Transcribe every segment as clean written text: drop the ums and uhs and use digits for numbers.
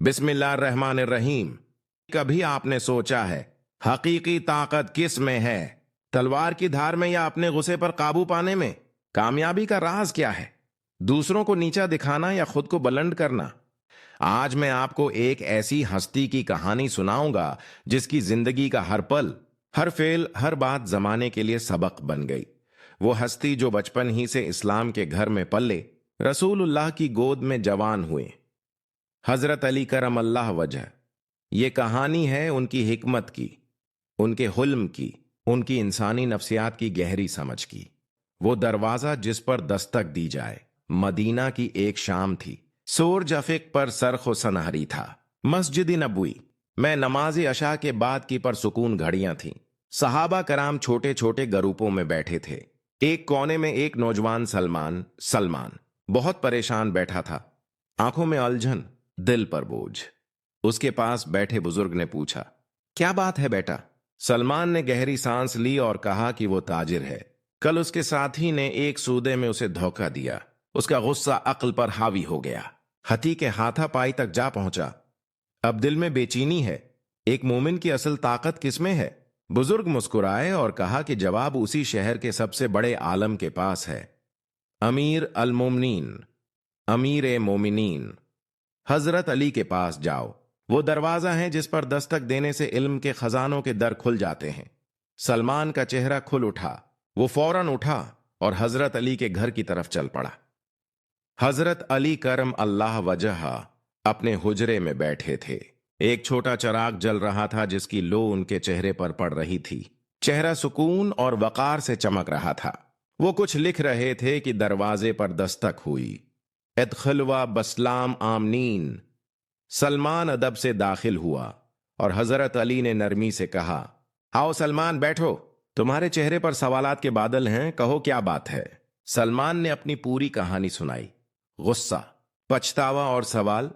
बिस्मिल्लाहिर्रहमानिर्रहीम। कभी आपने सोचा है हकीकी ताकत किस में है? तलवार की धार में या अपने गुस्से पर काबू पाने में? कामयाबी का राज क्या है? दूसरों को नीचा दिखाना या खुद को बुलंद करना? आज मैं आपको एक ऐसी हस्ती की कहानी सुनाऊंगा जिसकी जिंदगी का हर पल, हर फेल, हर बात जमाने के लिए सबक बन गई। वो हस्ती जो बचपन ही से इस्लाम के घर में पले, रसूलुल्लाह की गोद में जवान हुए, हजरत अली करम अल्लाह वजह। ये कहानी है उनकी हिकमत की, उनके हुल्म की, उनकी इंसानी नफ्सियात की गहरी समझ की। वो दरवाजा जिस पर दस्तक दी जाए। मदीना की एक शाम थी। सूरज अफिक पर सरखो सनहरी था। मस्जिद नबवी में नमाज अशा के बाद की परसुकून घड़ियां थीं। सहाबा कराम छोटे छोटे ग्रुपों में बैठे थे। एक कोने में एक नौजवान सलमान बहुत परेशान बैठा था, आंखों में उलझन, दिल पर बोझ। उसके पास बैठे बुजुर्ग ने पूछा, क्या बात है बेटा? सलमान ने गहरी सांस ली और कहा कि वो ताजिर है। कल उसके साथी ने एक सौदे में उसे धोखा दिया। उसका गुस्सा अक्ल पर हावी हो गया, हथी के हाथापाई तक जा पहुंचा। अब दिल में बेचैनी है। एक मोमिन की असल ताकत किसमें है? बुजुर्ग मुस्कुराए और कहा कि जवाब उसी शहर के सबसे बड़े आलम के पास है। अमीर अल मोमिनीन, अमीर ए मोमिनीन, हजरत अली के पास जाओ। वो दरवाजा है जिस पर दस्तक देने से इल्म के खजानों के दर खुल जाते हैं। सलमान का चेहरा खुल उठा। वो फौरन उठा और हजरत अली के घर की तरफ चल पड़ा। हजरत अली करम अल्लाह वजह अपने हुजरे में बैठे थे। एक छोटा चिराग जल रहा था जिसकी लो उनके चेहरे पर पड़ रही थी। चेहरा सुकून और वकार से चमक रहा था। वो कुछ लिख रहे थे कि दरवाजे पर दस्तक हुई। इदखलवा बसलाम आमनीन। सलमान अदब से दाखिल हुआ और हजरत अली ने नरमी से कहा, आओ सलमान बैठो, तुम्हारे चेहरे पर सवालात के बादल हैं, कहो क्या बात है। सलमान ने अपनी पूरी कहानी सुनाई। गुस्सा, पछतावा और सवाल।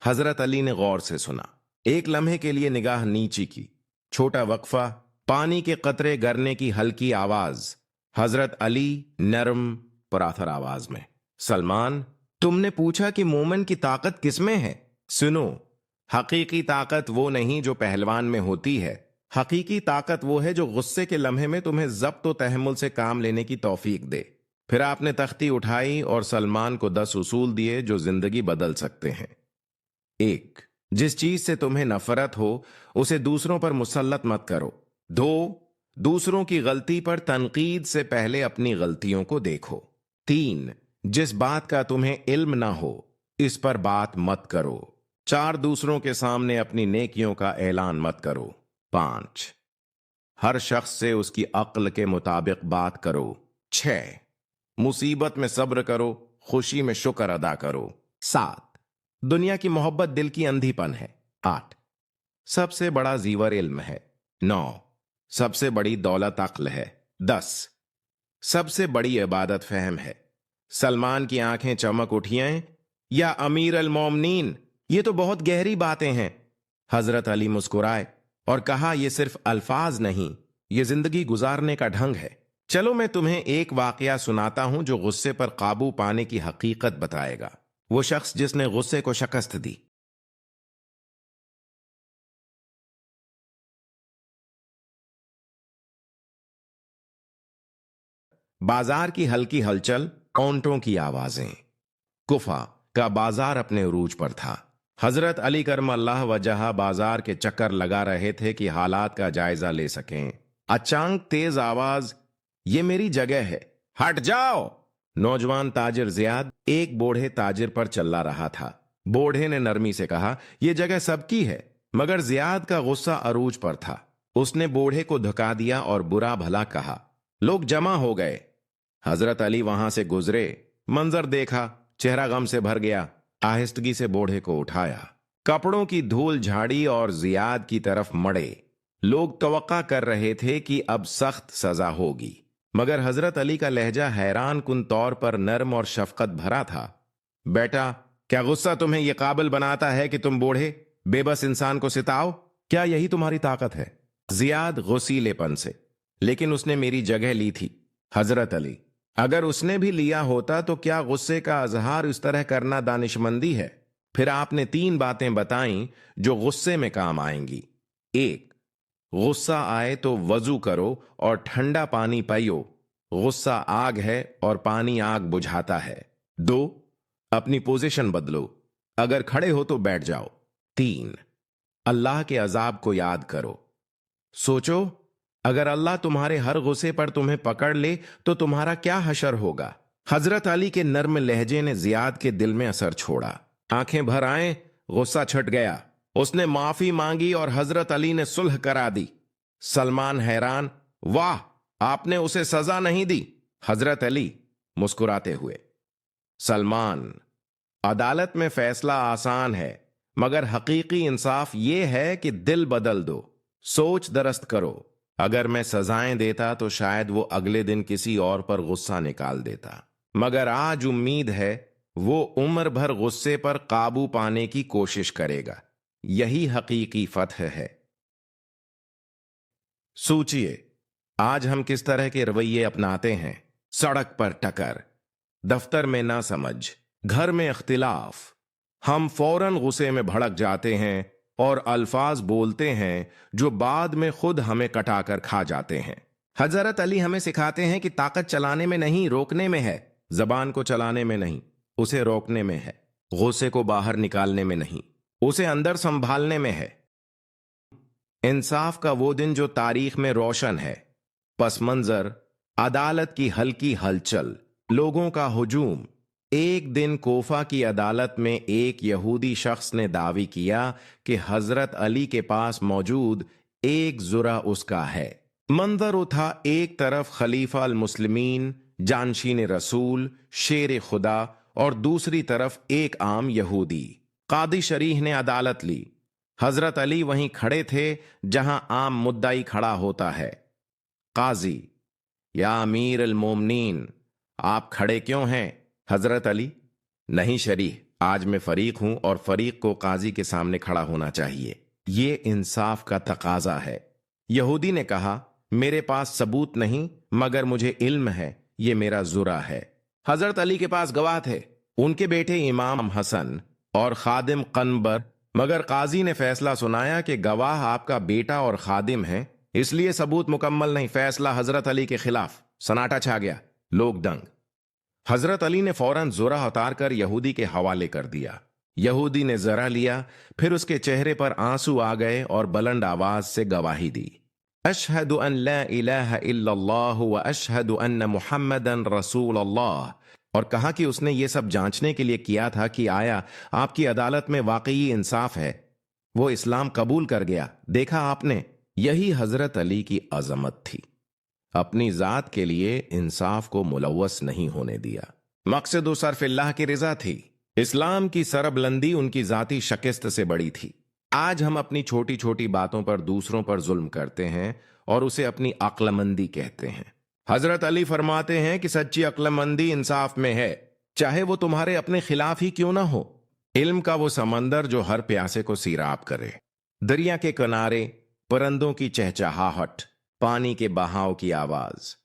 हजरत अली ने गौर से सुना। एक लम्हे के लिए निगाह नीची की। छोटा वक्फा, पानी के कतरे गिरने की हल्की आवाज। हजरत अली नरम पराथर आवाज में, सलमान, तुमने पूछा कि मोमिन की ताकत किसमें है? सुनो, हकीकी ताकत वो नहीं जो पहलवान में होती है। हकीकी ताकत वो है जो गुस्से के लम्हे में तुम्हें जब्त व तहम्मुल से काम लेने की तौफीक दे। फिर आपने तख्ती उठाई और सलमान को 10 उसूल दिए जो जिंदगी बदल सकते हैं। 1, जिस चीज से तुम्हें नफरत हो उसे दूसरों पर मुसल्लत मत करो। 2, दूसरों की गलती पर तनकीद से पहले अपनी गलतियों को देखो। 3, जिस बात का तुम्हें इल्म ना हो इस पर बात मत करो। 4, दूसरों के सामने अपनी नेकियों का ऐलान मत करो। 5, हर शख्स से उसकी अक्ल के मुताबिक बात करो। 6, मुसीबत में सब्र करो, खुशी में शुक्र अदा करो। 7, दुनिया की मोहब्बत दिल की अंधीपन है। 8, सबसे बड़ा जीवर इल्म है। 9, सबसे बड़ी दौलत अक्ल है। 10, सबसे बड़ी इबादत फहम है। सलमान की आंखें चमक उठियां, या अमीर अल मोमिनीन, ये तो बहुत गहरी बातें हैं। हजरत अली मुस्कुराए और कहा, यह सिर्फ अल्फाज नहीं, ये जिंदगी गुजारने का ढंग है। चलो मैं तुम्हें एक वाकया सुनाता हूं जो गुस्से पर काबू पाने की हकीकत बताएगा। वो शख्स जिसने गुस्से को शिकस्त दी। बाजार की हल्की हलचल, ऊंटों की आवाजें। कुफा का बाजार अपने उरूज पर था। हजरत अली करम अल्लाह वजह बाजार के चक्कर लगा रहे थे कि हालात का जायजा ले सकें। अचानक तेज आवाज, ये मेरी जगह है, हट जाओ। नौजवान ताजिर जियाद एक बूढ़े ताजिर पर चिल्ला रहा था। बूढ़े ने नरमी से कहा, यह जगह सबकी है। मगर जियाद का गुस्सा अरूज पर था। उसने बूढ़े को धुका दिया और बुरा भला कहा। लोग जमा हो गए। हजरत अली वहां से गुजरे, मंजर देखा, चेहरा गम से भर गया। आहिस्तगी से बूढ़े को उठाया, कपड़ों की धूल झाड़ी और जियाद की तरफ मड़े। लोग तवक्का कर रहे थे कि अब सख्त सजा होगी, मगर हजरत अली का लहजा हैरान कुन तौर पर नर्म और शफकत भरा था। बेटा, क्या गुस्सा तुम्हें यह काबिल बनाता है कि तुम बूढ़े बेबस इंसान को सिताओ? क्या यही तुम्हारी ताकत है? जियाद गुस्सीलेपन से, लेकिन उसने मेरी जगह ली थी। हजरत अली, अगर उसने भी लिया होता तो क्या गुस्से का अजहार इस तरह करना दानिशमंदी है? پھر آپ نے 3 باتیں بتائیں جو غصے میں کام آئیں گی۔ 1، غصہ آئے تو وضو کرو اور ٹھنڈا پانی پیو، غصہ آگ ہے اور پانی آگ بجھاتا ہے۔ 2، اپنی پوزیشن بدلو، اگر کھڑے ہو تو بیٹھ جاؤ۔ 3، اللہ کے عذاب کو یاد کرو، سوچو اگر اللہ تمہارے ہر غصے پر تمہیں پکڑ لے تو تمہارا کیا حشر ہوگا۔ حضرت علی کے نرم لہجے نے زیاد کے دل میں اثر چھوڑا، آنکھیں بھر آئیں، غصہ چھٹ گیا۔ اس نے معافی مانگی اور حضرت علی نے صلح کرا دی۔ سلمان حیران، واہ، آپ نے اسے سزا نہیں دی؟ حضرت علی مسکراتے ہوئے، سلمان، عدالت میں فیصلہ آسان ہے، مگر حقیقی انصاف یہ ہے کہ دل بدل دو، سوچ درست کرو۔ اگر میں سزائیں دیتا تو شاید وہ اگلے دن کسی اور پر غصہ نکال دیتا، مگر آج امید ہے وہ عمر بھر غصے پر قابو پانے کی کوشش کرے گا۔ یہی حقیقی فتح ہے۔ سوچئے آج ہم کس طرح کے رویے اپناتے ہیں۔ سڑک پر ٹکر، دفتر میں نہ سمجھ، گھر میں اختلاف، ہم فوراً غصے میں بھڑک جاتے ہیں اور الفاظ بولتے ہیں جو بعد میں خود ہمیں کٹا کر کھا جاتے ہیں۔ حضرت علی ہمیں سکھاتے ہیں کہ طاقت چلانے میں نہیں، روکنے میں ہے۔ زبان کو چلانے میں نہیں، اسے روکنے میں ہے۔ غصے کو باہر نکالنے میں نہیں، اسے اندر سنبھالنے میں ہے۔ انصاف کا وہ دن جو تاریخ میں روشن ہے۔ پس منظر، عدالت کی ہلکی ہلچل، لوگوں کا ہجوم۔ ایک دن کوفہ کی عدالت میں ایک یہودی شخص نے دعوی کیا کہ حضرت علی کے پاس موجود ایک ذرہ اس کا ہے۔ منظر اٹھا، ایک طرف خلیفہ المسلمین، جانشین رسول، شیر خدا، اور دوسری طرف ایک عام یہودی۔ قاضی شریح نے عدالت لی۔ حضرت علی وہیں کھڑے تھے جہاں عام مدعی کھڑا ہوتا ہے۔ قاضی، یا امیر المومنین، آپ کھڑے کیوں ہیں؟ حضرت علی، نہیں شریح، آج میں فریق ہوں اور فریق کو قاضی کے سامنے کھڑا ہونا چاہیے، یہ انصاف کا تقاضا ہے۔ یہودی نے کہا، میرے پاس ثبوت نہیں، مگر مجھے علم ہے، یہ میرا ذرہ ہے۔ حضرت علی کے پاس گواہ تھے، ان کے بیٹے امام حسن اور خادم قنبر، مگر قاضی نے فیصلہ سنایا کہ گواہ آپ کا بیٹا اور خادم ہے، اس لیے ثبوت مکمل نہیں۔ فیصلہ حضرت علی کے خلاف۔ سناٹا چھا گیا، لوگ دنگ۔ حضرت علی نے فوراً ذرہ اتار کر یہودی کے حوالے کر دیا۔ یہودی نے ذرہ لیا، پھر اس کے چہرے پر آنسو آ گئے اور بلند آواز سے گواہی دی، اشہد ان لا الہ الا اللہ و اشہد ان محمدن رسول اللہ، اور کہا کہ اس نے یہ سب جانچنے کے لیے کیا تھا کہ آیا آپ کی عدالت میں واقعی انصاف ہے۔ وہ اسلام قبول کر گیا۔ دیکھا آپ نے، یہی حضرت علی کی عظمت تھی، اپنی ذات کے لیے انصاف کو ملوث نہیں ہونے دیا۔ مقصد و صرف اللہ کی رضا تھی۔ اسلام کی سربلندی ان کی ذاتی شکست سے بڑی تھی۔ آج ہم اپنی چھوٹی چھوٹی باتوں پر دوسروں پر ظلم کرتے ہیں اور اسے اپنی عقل مندی کہتے ہیں۔ حضرت علی فرماتے ہیں کہ سچی عقل مندی انصاف میں ہے، چاہے وہ تمہارے اپنے خلاف ہی کیوں نہ ہو۔ علم کا وہ سمندر جو ہر پیاسے کو سیراب کرے، دریا کے کنارے، پرندوں کی چہچہاہٹ، پانی کے بہاؤ کی آواز۔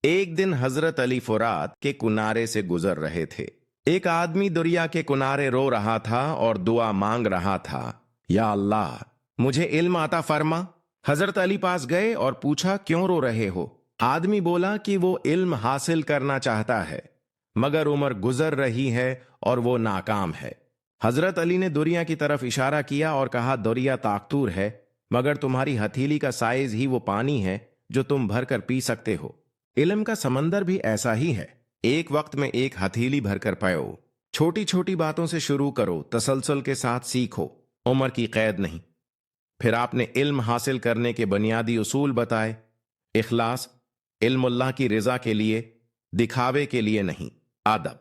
ایک دن حضرت علی فرات کے کنارے سے گزر رہے تھے۔ ایک آدمی دریا کے کنارے رو رہا تھا اور دعا مانگ رہا تھا، یا اللہ مجھے علم عطا فرما۔ حضرت علی پاس گئے اور پوچھا، کیوں رو رہے ہو؟ آدمی بولا کہ وہ علم حاصل کرنا چاہتا ہے، مگر عمر گزر رہی ہے اور وہ ناکام ہے۔ حضرت علی نے دریا کی طرف اشارہ کیا اور کہا، دریا طاقتور ہے، مگر تمہاری ہتھیلی کا سائز ہی وہ پانی ہے جو تم بھر کر پی سکتے ہو۔ علم کا سمندر بھی ایسا ہی ہے، ایک وقت میں ایک ہتھیلی بھر کر پیو۔ چھوٹی چھوٹی باتوں سے شروع کرو، تسلسل کے ساتھ سیکھو، عمر کی قید نہیں۔ پھر آپ نے علم حاصل کرنے کے بنیادی اصول بتائے۔ اخلاص، علم اللہ کی رضا کے لیے، دکھاوے کے لیے نہیں۔ ادب،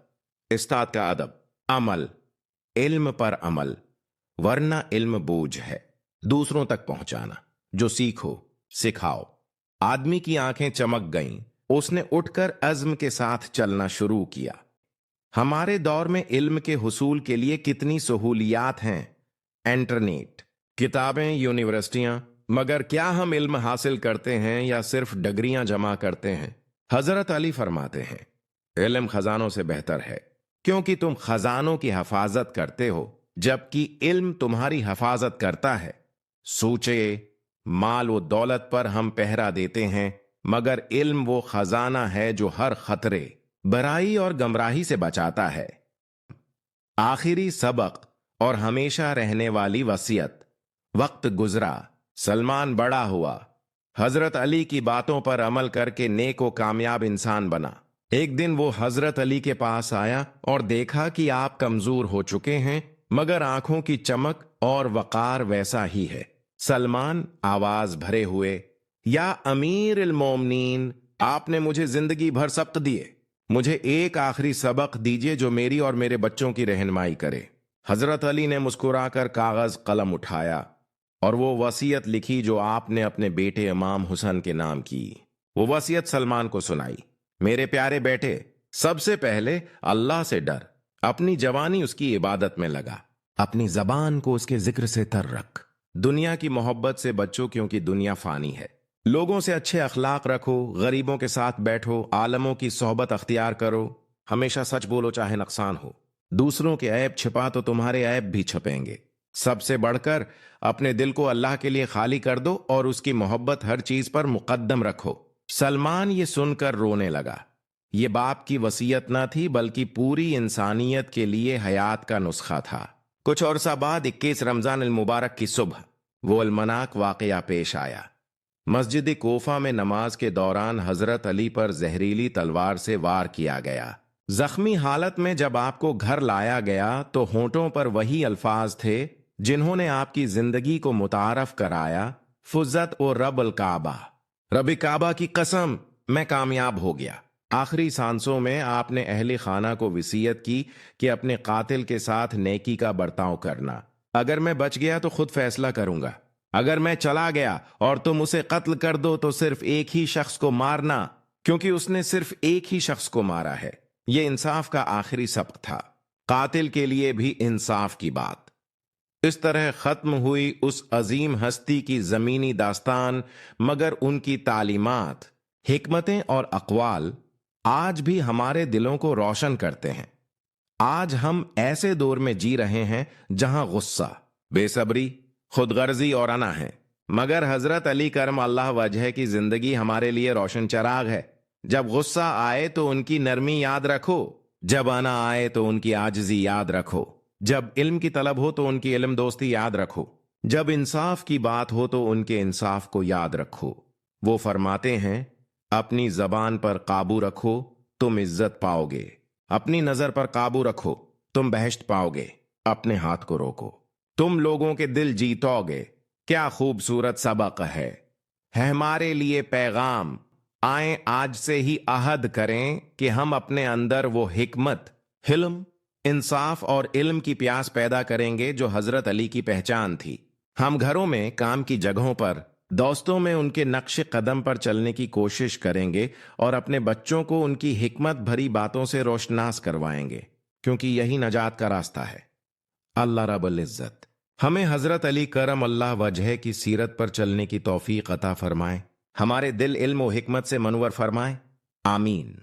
استاد کا ادب۔ عمل، علم پر عمل، ورنہ علم بوجھ ہے۔ دوسروں تک پہنچانا، جو سیکھو سکھاؤ۔ آدمی کی آنکھیں چمک گئیں، اس نے اٹھ کر عزم کے ساتھ چلنا شروع کیا۔ ہمارے دور میں علم کے حصول کے لیے کتنی سہولیات ہیں، انٹرنیٹ، کتابیں، یونیورسٹیاں، مگر کیا ہم علم حاصل کرتے ہیں یا صرف ڈگریاں جمع کرتے ہیں؟ حضرت علی فرماتے ہیں، علم خزانوں سے بہتر ہے، کیونکہ تم خزانوں کی حفاظت کرتے ہو، जबकि इल्म तुम्हारी हिफाजत करता है। सोचे, माल व दौलत पर हम पहरा देते हैं, मगर इल्म वो खजाना है जो हर खतरे, बुराई और गमराही से बचाता है। आखिरी सबक और हमेशा रहने वाली वसीयत। वक्त गुजरा, सलमान बड़ा हुआ, हजरत अली की बातों पर अमल करके नेक व कामयाब इंसान बना। एक दिन वो हजरत अली के पास आया और देखा कि आप कमजोर हो चुके हैं, मगर आंखों की चमक और वकार वैसा ही है। सलमान आवाज भरे हुए, या अमीर अल मोमिनीन, आपने मुझे जिंदगी भर सबक दिए, मुझे एक आखिरी सबक दीजिए जो मेरी और मेरे बच्चों की रहनुमाई करे। हजरत अली ने मुस्कुराकर कागज कलम उठाया और वो वसीयत लिखी जो आपने अपने बेटे इमाम हुसैन के नाम की। वो वसीयत सलमान को सुनाई। मेरे प्यारे बेटे, सबसे पहले अल्लाह से डर, अपनी जवानी उसकी इबादत में लगा, अपनी जबान को उसके जिक्र से तर रख, दुनिया की मोहब्बत से बचो क्योंकि दुनिया फानी है। लोगों से अच्छे अखलाक रखो, गरीबों के साथ बैठो, आलमों की सोहबत अख्तियार करो, हमेशा सच बोलो चाहे नुकसान हो। दूसरों के ऐब छिपा तो तुम्हारे ऐब भी छपेंगे। सबसे बढ़कर अपने दिल को अल्लाह के लिए खाली कर दो और उसकी मोहब्बत हर चीज पर मुकद्दम रखो। सलमान ये सुनकर रोने लगा। ये बाप की वसीयत न थी बल्कि पूरी इंसानियत के लिए हयात का नुस्खा था। कुछ अरसा बाद 21 रमजान अल मुबारक की सुबह वो अलमनाक वाकया पेश आया। मस्जिद कोफा में नमाज के दौरान हजरत अली पर जहरीली तलवार से वार किया गया। जख्मी हालत में जब आपको घर लाया गया तो होंठों पर वही अल्फाज थे जिन्होंने आपकी जिंदगी को मुतारफ कराया, फुज्जत और रब अल काबा, रब काबा की कसम, मैं कामयाब हो गया। आखिरी सांसों में आपने अहले खाना को वसीयत की कि अपने कातिल के साथ नेकी का बर्ताव करना। अगर मैं बच गया तो खुद फैसला करूंगा, अगर मैं चला गया और तुम उसे कत्ल कर दो तो सिर्फ एक ही शख्स को मारना, क्योंकि उसने सिर्फ एक ही शख्स को मारा है। यह इंसाफ का आखिरी सबक था, कातिल के लिए भी इंसाफ की बात। इस तरह खत्म हुई उस अजीम हस्ती की जमीनी दास्तान, मगर उनकी तालीमात, हिकमतें और अक़वाल आज भी हमारे दिलों को रोशन करते हैं। आज हम ऐसे दौर में जी रहे हैं जहां गुस्सा, बेसब्री, खुदगर्जी और अना है, मगर हजरत अली करम अल्लाह वजह की जिंदगी हमारे लिए रोशन चराग है। जब गुस्सा आए तो उनकी नरमी याद रखो, जब अना आए तो उनकी आजिज़ी याद रखो, जब इल्म की तलब हो तो उनकी इल्म दोस्ती याद रखो, जब इंसाफ की बात हो तो उनके इंसाफ को याद रखो। वो फरमाते हैं, अपनी जबान पर काबू रखो तुम इज्जत पाओगे, अपनी नजर पर काबू रखो तुम बहश्त पाओगे, अपने हाथ को रोको तुम लोगों के दिल जीतोगे। क्या खूबसूरत सबक है हमारे लिए पैगाम। आए आज से ही अहद करें कि हम अपने अंदर वो हिकमत, हिल्म, इंसाफ और इल्म की प्यास पैदा करेंगे जो हजरत अली की पहचान थी। हम घरों में, काम की जगहों पर, दोस्तों में उनके नक्शे कदम पर चलने की कोशिश करेंगे और अपने बच्चों को उनकी हिकमत भरी बातों से रोशनास करवाएंगे, क्योंकि यही नजात का रास्ता है। अल्लाह रब्बुल इज्जत हमें हजरत अली करम अल्लाह वजह की सीरत पर चलने की तौफीक अता फरमाए, हमारे दिल इल्म व हिकमत से मनवर फरमाए। आमीन।